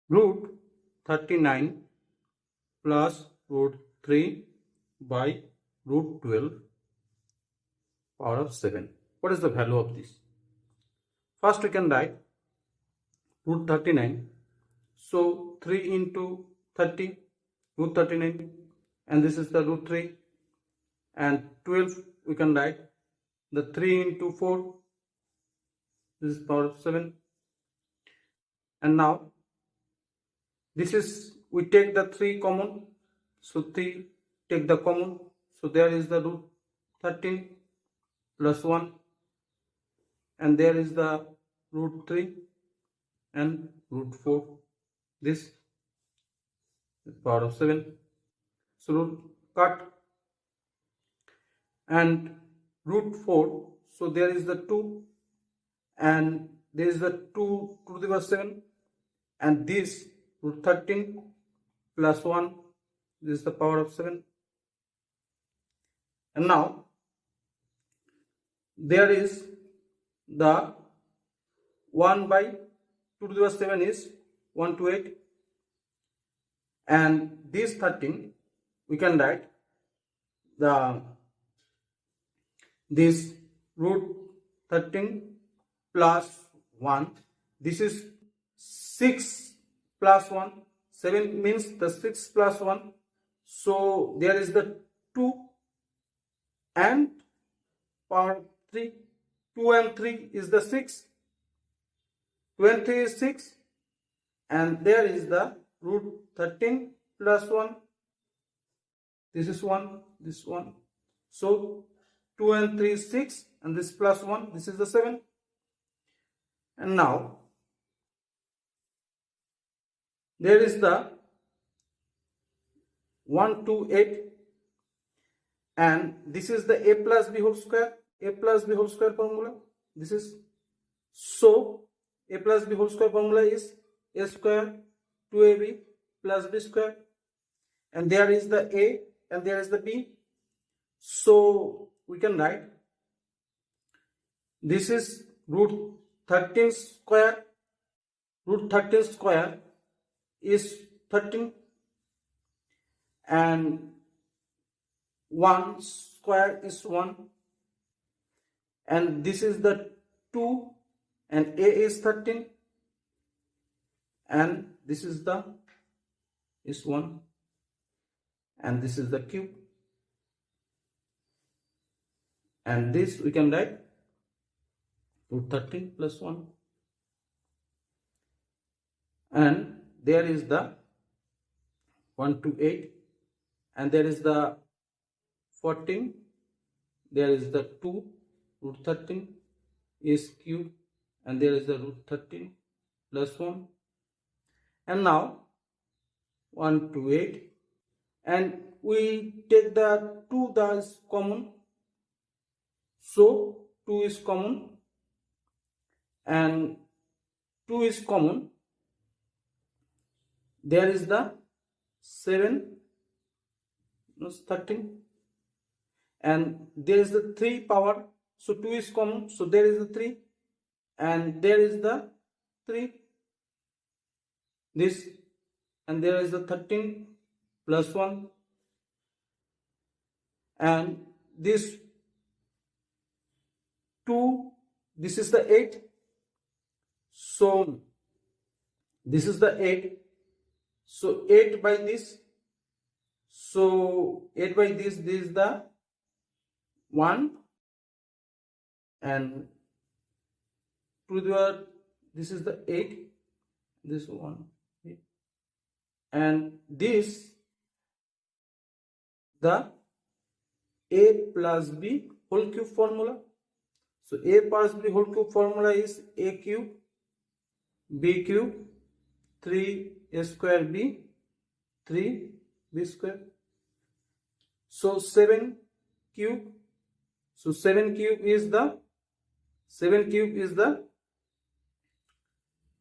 root 39 plus root 3 by root 12 power of 7. What is the value of this? First we can write root 39. So 3 into 30, root 39, and this is the root 3, and 12 we can write the 3 into 4, this is power of 7. And now this is, we take the 3 common, so 3 take the common, so there is the root 13 plus 1, and there is the root 3 and root 4, this is power of 7, so root cut, and root 4, so there is the 2, and there is the 2 to the power 7, and this root 13 plus 1, this is the power of 7. And now there is the 1 by 2 to the power 7 is 128, and this 13 we can write the this root 13 plus 1, this is 6 plus 1, 7 means the 6 plus 1, so there is the 2 and power 3, 2 and 3 is the 6, 2 and 3 is 6, and there is the root 13 plus 1, this is 1, this 1, so 2 and 3 is 6, and this plus 1, this is the 7. And now there is the 128, and this is the a plus b whole square, a plus b whole square formula, this is, so a plus b whole square formula is a square 2ab plus b square, and there is the a and there is the b, so we can write this is root 13 square, root 13 square is 13, and 1 square is 1, and this is the 2, and a is 13, and this is the is 1, and this is the cube, and this we can write root 13 plus 1, and there is the 128, and there is the 14, there is the 2, root 13 is cube, and there is the root 13 plus 1, and now 128, and we take the 2 that is common, so 2 is common, and 2 is common, there is the 7 plus 13, and there is the 3 power, so 2 is common, so there is the 3, and there is the 3, this, and there is the 13 plus 1, and this 2, this is the 8, so this is the 8, so 8 by this, so 8 by this is the 1, and to the this is the 8, this 1, 8, and this the a plus b whole cube formula, so a plus b whole cube formula is a cube b cube 3 a square b 3 b square, so 7 cube, so 7 cube is the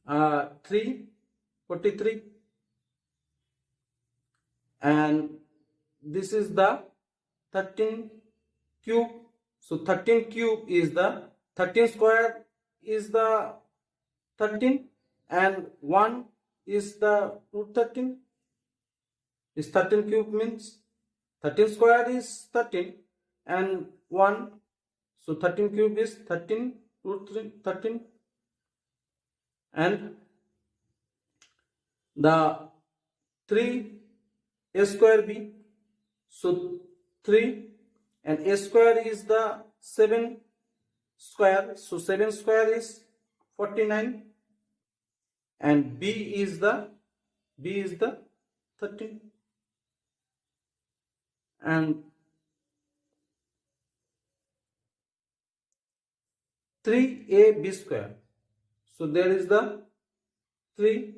343, and this is the 13 cube, so 13 cube is the 13 square is the 13, and 1 is the root 13. Is 13 cube means 13 square is 13 and 1. So 13 cube is 13 root 13, and the 3 a square b. So 3 and a square is the 7 square. So 7 square is 49 and b is the 13 and 3ab square. So there is the 3,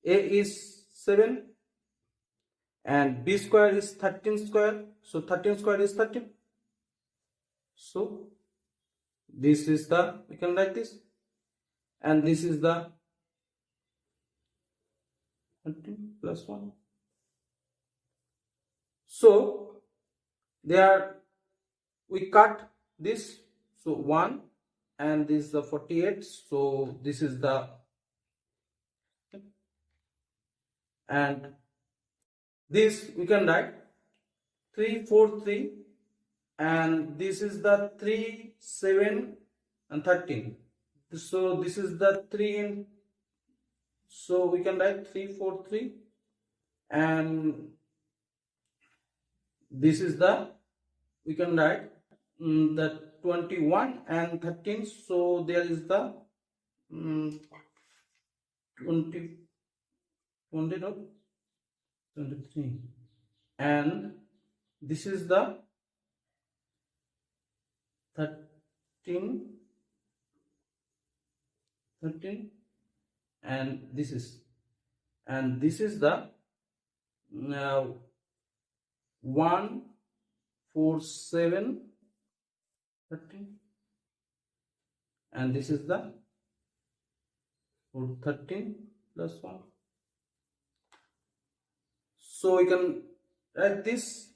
a is 7 and b square is 13 square. So 13 square is 13. So this is the, we can write this, and this is the 13 plus 1. So there we cut this. So 1 and this is the 48. So this is the, and this we can write 3 4 3, and this is the 3 7 and 13. So this is the 3 in, so we can write 3 4 3, and this is the, we can write the 21 and 13. So there is the 20 no 23, and this is the 13 and this is, and this is the 1 4 7 13, and this is the 13 plus 1. So we can write this.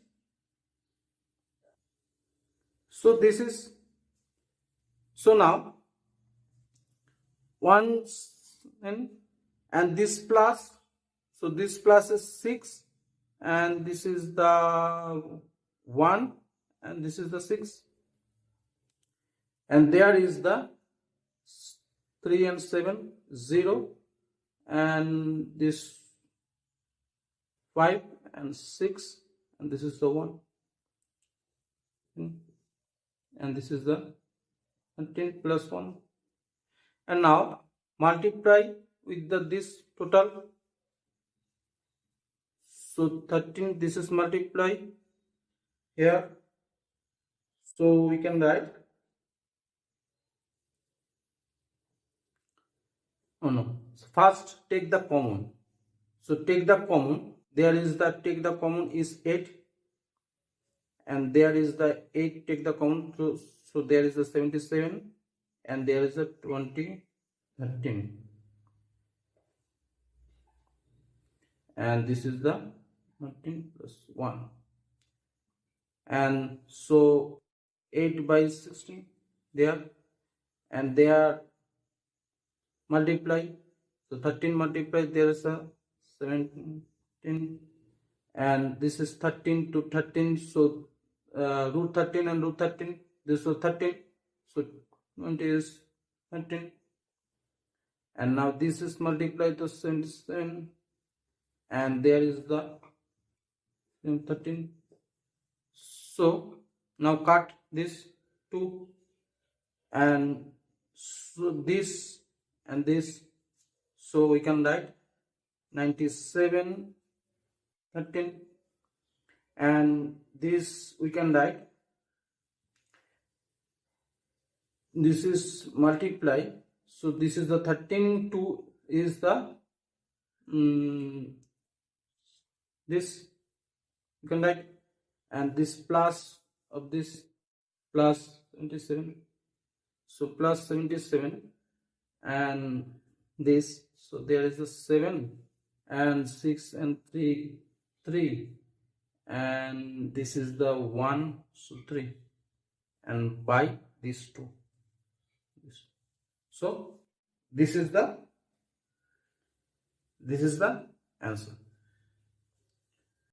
So this is, so now 1 and this plus, so this plus is 6 and this is the 1 and this is the 6, and there is the 3 and 7 0, and this 5 and 6, and this is the 1, and this is the 13 plus 1. And now multiply with the this total. So 13, this is multiply here. So we can write, oh no, first take the common. So take the common, there is the, take the common is 8, and there is the 8, take the common, so there is the 77 and there is a 20 13, and this is the 13 plus 1, and so 8 by 16 there, and they are multiply, so 13 multiply, there is a 17, and this is 13 to 13, so root 13 and root 13, this was 13, so 20 is 13, and now this is multiplied to 77 and there is the 13. So now cut this 2, and so this and this, so we can write 97 13, and this we can write, this is multiply, so this is the 13 2 is the this you can write, and this plus of this plus 77, so plus 77 and this, so there is a 7 and 6 and 3 3, and this is the 1, so 3, and by these 2, so this is the This is the answer.